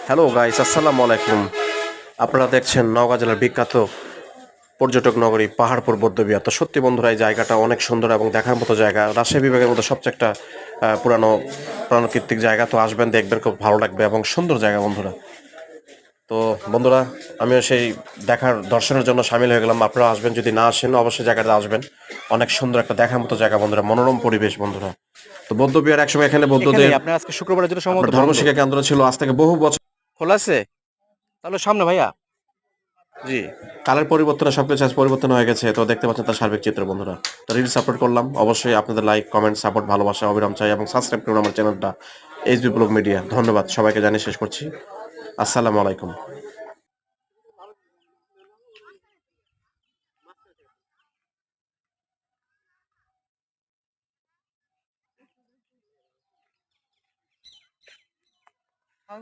Hello guys, আসসালামু আলাইকুম। আপনারা দেখছেন নওগাঁ জেলার বিখ্যাত পর্যটক নগরী পাহাড়পুর বৌদ্ধবিহার। তো সত্যি বন্ধুরা, এই জায়গাটা অনেক সুন্দর এবং দেখার মতো জায়গা। রাজশাহী বিভাগের মধ্যে সবচেয়ে একটা পুরানো প্রাণকৃতিক জায়গা। তো আসবেন, দেখবেন, খুব ভালো লাগবে এবং সুন্দর জায়গা বন্ধুরা। তো বন্ধুরা, আমিও সেই দেখার দর্শনের জন্য সামিল হয়ে গেলাম। আপনারা আসবেন, যদি না আসেন অবশ্যই জায়গাটা আসবেন। অনেক সুন্দর একটা দেখার মতো জায়গা বন্ধুরা, মনোরম পরিবেশ বন্ধুরা। তো বৌদ্ধবিহার একসময় এখানে এখানেই বৌদ্ধদের আপনার আজকে শুক্রবারের জন্য সম্ভবত আপনার বন্ধ। ধর্মশিক্ষা কেন্দ্র ছিল, আজ থেকে বহু বছর। খোলা আছে? তাহলে সামনে ভাইয়া। জি, কালের পরিবর্তনে সবকিছু আজ পরিবর্তন হয়ে গেছে। তো দেখতে পাচ্ছেন তার সার্বিক চিত্র বন্ধুরা। তো রিল সাপোর্ট করলাম, অবশ্যই আপনাদের লাইক, কমেন্ট, সাপোর্ট, ভালোবাসা অবিরাম চাই এবং সাবস্ক্রাইব করুন আমার চ্যানেলটা এইচবি ব্লগ মিডিয়া। ধন্যবাদ সবাইকে, জানিয়ে শেষ করছি। আসসালামু আলাইকুম।